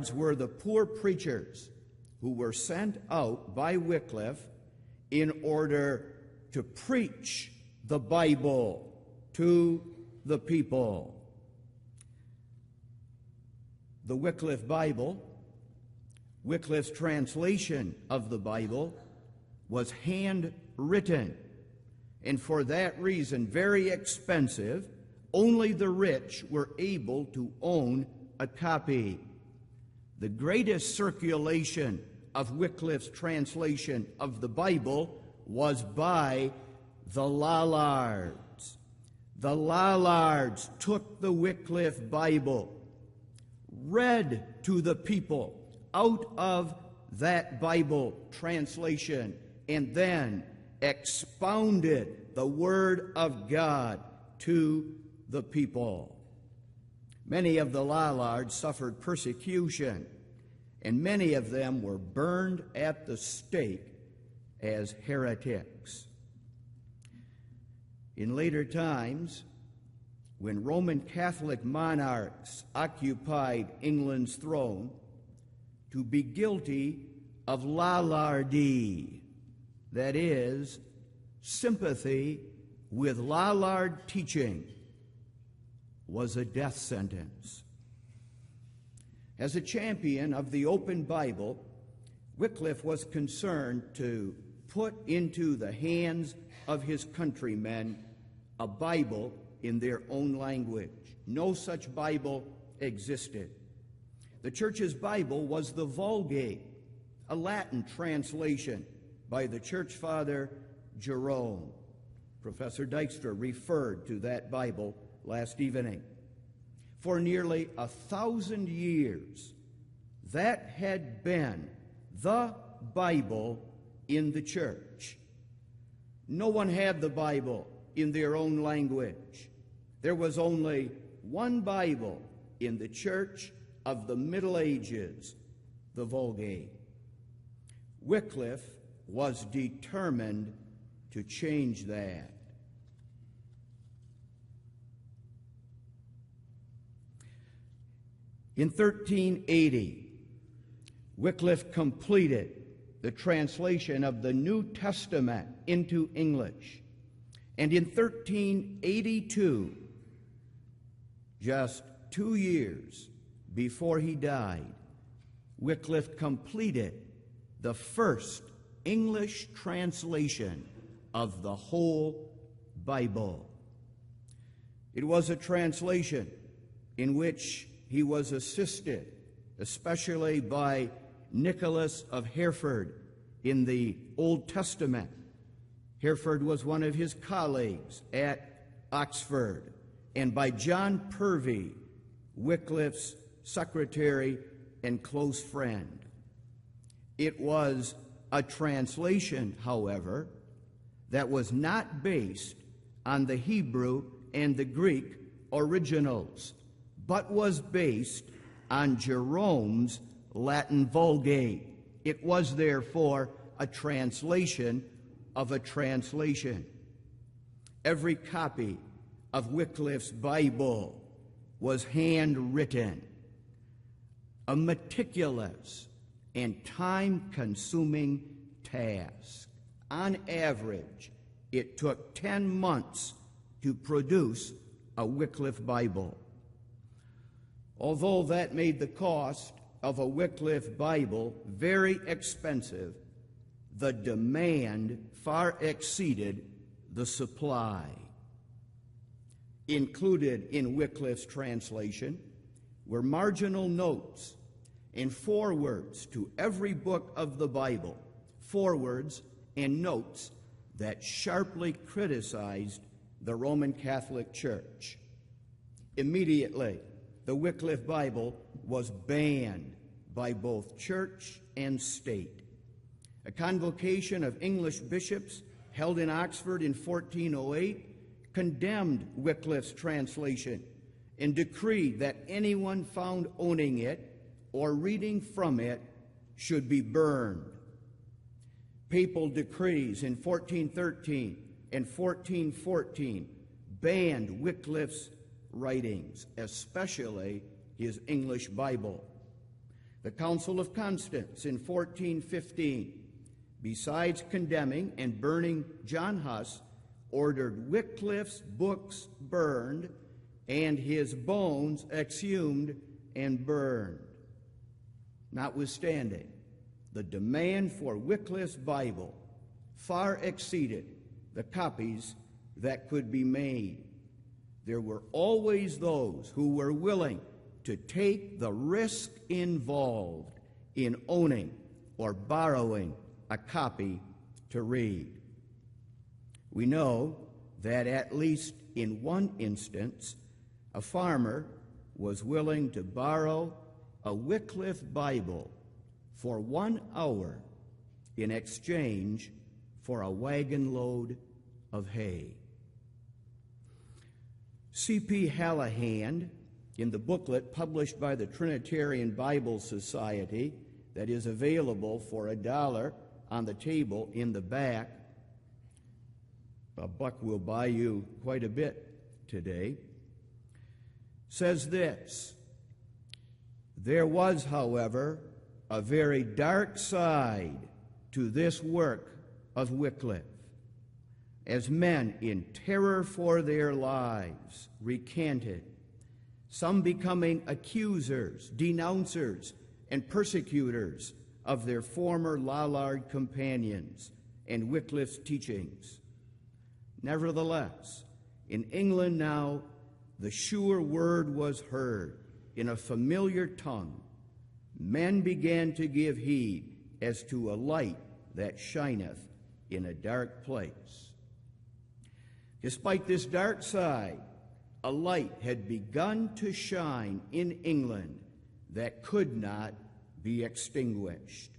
Lallards were the poor preachers who were sent out by Wycliffe in order to preach the Bible to the people. The Wycliffe Bible, Wycliffe's translation of the Bible, was handwritten, and for that reason very expensive. Only the rich were able to own a copy. The greatest circulation of Wycliffe's translation of the Bible was by the Lallards. The Lallards took the Wycliffe Bible, read to the people out of that Bible translation, and then expounded the Word of God to the people. Many of the Lallards suffered persecution, and many of them were burned at the stake as heretics. In later times, when Roman Catholic monarchs occupied England's throne, to be guilty of Lallardie, that is, sympathy with Lallard teaching, was a death sentence. As a champion of the open Bible, Wycliffe was concerned to put into the hands of his countrymen a Bible in their own language. No such Bible existed. The church's Bible was the Vulgate, a Latin translation by the church father Jerome. Professor Dykstra referred to that Bible last evening. For nearly 1,000 years, that had been the Bible in the church. No one had the Bible in their own language. There was only one Bible in the church of the Middle Ages, the Vulgate. Wycliffe was determined to change that. In 1380, Wycliffe completed the translation of the New Testament into English. And in 1382, just 2 years before he died, Wycliffe completed the first English translation of the whole Bible. It was a translation in which he was assisted, especially by Nicholas of Hereford in the Old Testament. Hereford was one of his colleagues at Oxford, and by John Purvey, Wycliffe's secretary and close friend. It was a translation, however, that was not based on the Hebrew and the Greek originals, but was based on Jerome's Latin Vulgate. It was therefore a translation of a translation. Every copy of Wycliffe's Bible was handwritten, a meticulous and time-consuming task. On average, it took 10 months to produce a Wycliffe Bible. Although that made the cost of a Wycliffe Bible very expensive, the demand far exceeded the supply. Included in Wycliffe's translation were marginal notes and forewords to every book of the Bible, forewords and notes that sharply criticized the Roman Catholic Church. Immediately, the Wycliffe Bible was banned by both church and state. A convocation of English bishops held in Oxford in 1408 condemned Wycliffe's translation and decreed that anyone found owning it or reading from it should be burned. Papal decrees in 1413 and 1414 banned Wycliffe's writings, especially his English Bible. The Council of Constance in 1415, besides condemning and burning John Huss, ordered Wycliffe's books burned and his bones exhumed and burned. Notwithstanding, the demand for Wycliffe's Bible far exceeded the copies that could be made. There were always those who were willing to take the risk involved in owning or borrowing a copy to read. We know that at least in one instance, a farmer was willing to borrow a Wycliffe Bible for 1 hour in exchange for a wagon load of hay. C.P. Hallahan, in the booklet published by the Trinitarian Bible Society that is available for $1 on the table in the back, a buck will buy you quite a bit today, says this: "There was, however, a very dark side to this work of Wycliffe, as men in terror for their lives recanted, some becoming accusers, denouncers, and persecutors of their former Lollard companions and Wycliffe's teachings. Nevertheless, in England now the sure word was heard in a familiar tongue. Men began to give heed as to a light that shineth in a dark place." Despite this dark side, a light had begun to shine in England that could not be extinguished.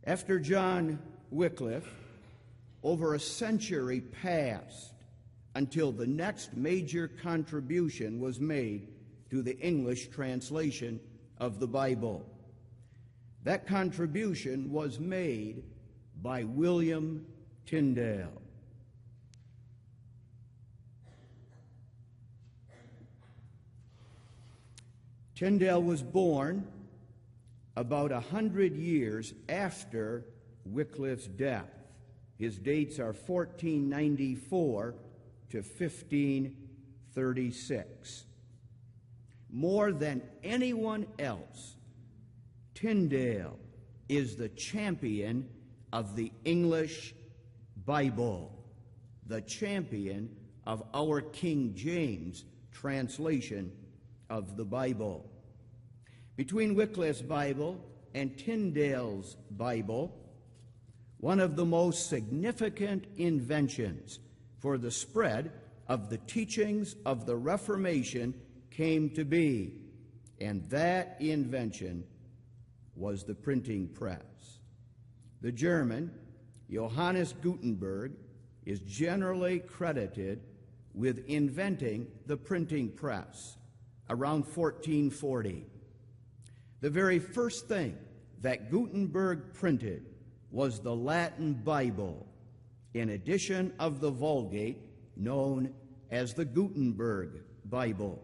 After John Wycliffe, over a century passed until the next major contribution was made to the English translation of the Bible. That contribution was made by William Tyndale. Tyndale was born about 100 years after Wycliffe's death. His dates are 1494 to 1536. More than anyone else, Tyndale is the champion of the English Bible, the champion of our King James translation of the Bible. Between Wycliffe's Bible and Tyndale's Bible, one of the most significant inventions for the spread of the teachings of the Reformation came to be, and that invention was the printing press. The German, Johannes Gutenberg, is generally credited with inventing the printing press around 1440. The very first thing that Gutenberg printed was the Latin Bible, an edition of the Vulgate known as the Gutenberg Bible.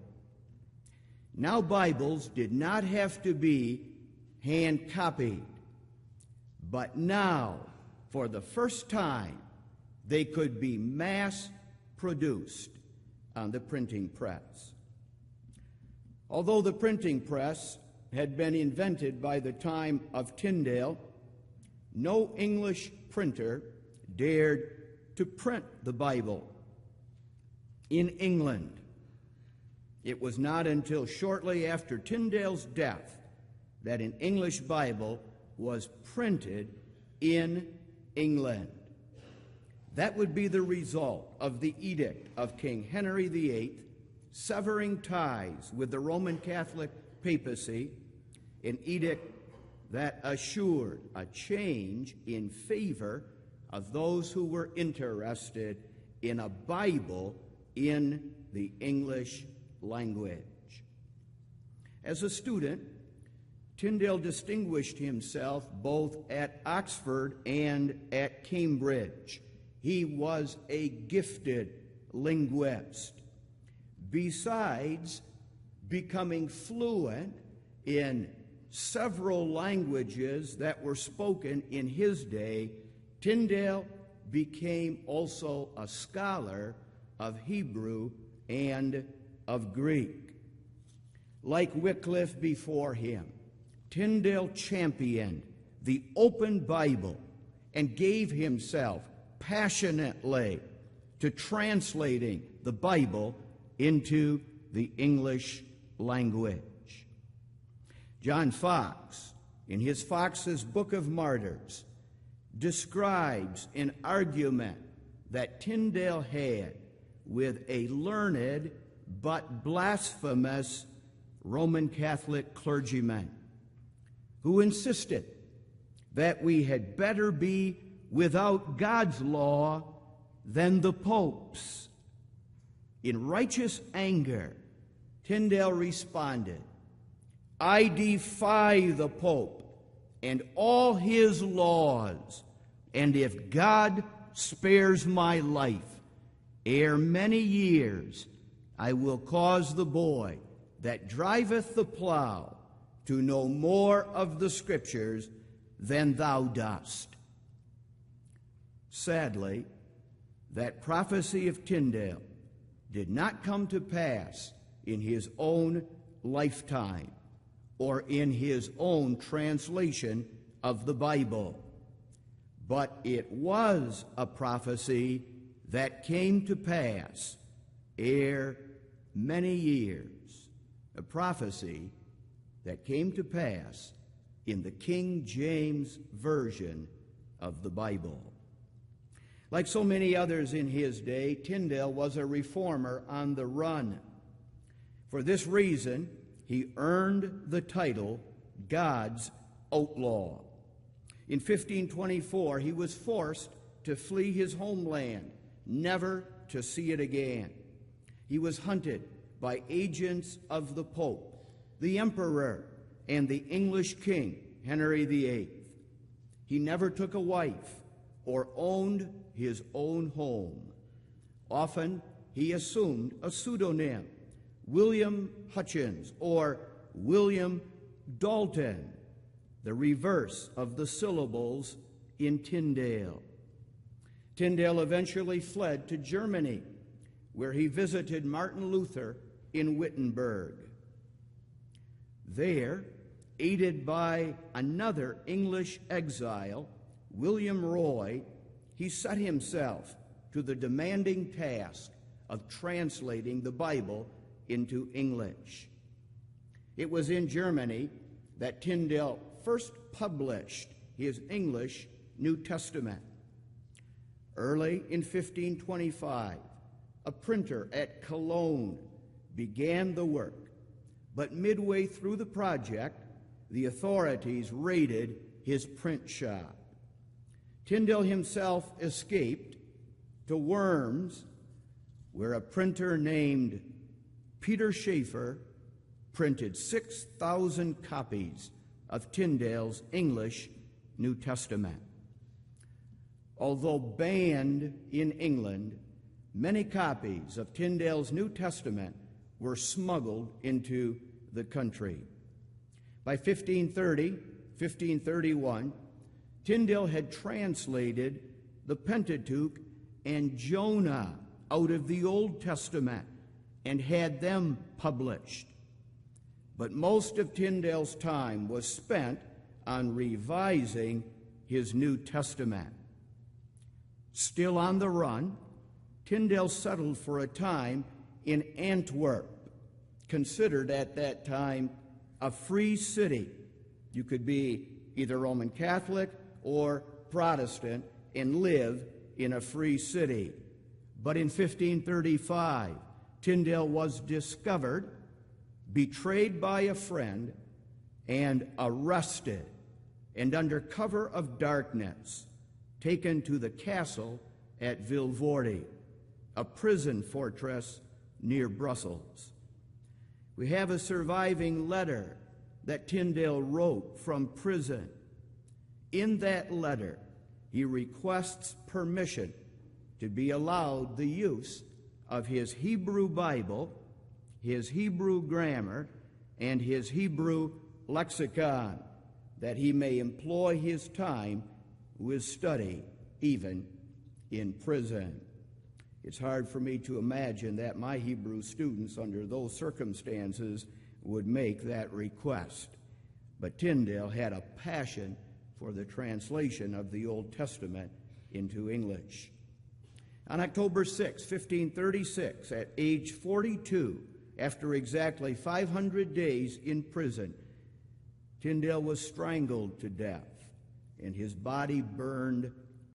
Now, Bibles did not have to be hand-copied, but now, for the first time, they could be mass-produced on the printing press. Although the printing press had been invented by the time of Tyndale, no English printer dared to print the Bible in England. It was not until shortly after Tyndale's death that an English Bible was printed in England. That would be the result of the edict of King Henry VIII, severing ties with the Roman Catholic papacy, an edict that assured a change in favor of those who were interested in a Bible in the English language. As a student, Tyndale distinguished himself both at Oxford and at Cambridge. He was a gifted linguist. Besides becoming fluent in several languages that were spoken in his day, Tyndale became also a scholar of Hebrew and of Greek. Like Wycliffe before him, Tyndale championed the open Bible and gave himself passionately to translating the Bible into the English language. John Foxe, in his Foxe's Book of Martyrs, describes an argument that Tyndale had with a learned but blasphemous Roman Catholic clergyman who insisted that we had better be without God's law than the Pope's. In righteous anger, Tyndale responded, "I defy the Pope and all his laws, and if God spares my life, ere many years I will cause the boy that driveth the plow to know more of the Scriptures than thou dost." Sadly, that prophecy of Tyndale did not come to pass in his own lifetime or in his own translation of the Bible. But it was a prophecy that came to pass ere many years, a prophecy that came to pass in the King James Version of the Bible. Like so many others in his day, Tyndale was a reformer on the run. For this reason, he earned the title God's Outlaw. In 1524, he was forced to flee his homeland, never to see it again. He was hunted by agents of the Pope, the Emperor, and the English King, Henry VIII. He never took a wife or owned his own home. Often he assumed a pseudonym, William Hutchins or William Dalton, the reverse of the syllables in Tyndale. Tyndale eventually fled to Germany, where he visited Martin Luther in Wittenberg. There, aided by another English exile, William Roy, he set himself to the demanding task of translating the Bible into English. It was in Germany that Tyndale first published his English New Testament. Early in 1525, a printer at Cologne began the work, but midway through the project, the authorities raided his print shop. Tyndale himself escaped to Worms, where a printer named Peter Schaeffer printed 6,000 copies of Tyndale's English New Testament. Although banned in England, many copies of Tyndale's New Testament were smuggled into the country. By 1530, 1531, Tyndale had translated the Pentateuch and Jonah out of the Old Testament and had them published. But most of Tyndale's time was spent on revising his New Testament. Still on the run, Tyndale settled for a time in Antwerp, considered at that time a free city. You could be either Roman Catholic or Protestant and live in a free city. But in 1535, Tyndale was discovered, betrayed by a friend, and arrested, and under cover of darkness, taken to the castle at Vilvoorde, a prison fortress near Brussels. We have a surviving letter that Tyndale wrote from prison. In that letter, he requests permission to be allowed the use of his Hebrew Bible, his Hebrew grammar, and his Hebrew lexicon, that he may employ his time with study, even in prison. It's hard for me to imagine that my Hebrew students, under those circumstances, would make that request. But Tyndale had a passion for the translation of the Old Testament into English. On October 6, 1536, at age 42, after exactly 500 days in prison, Tyndale was strangled to death, and his body burned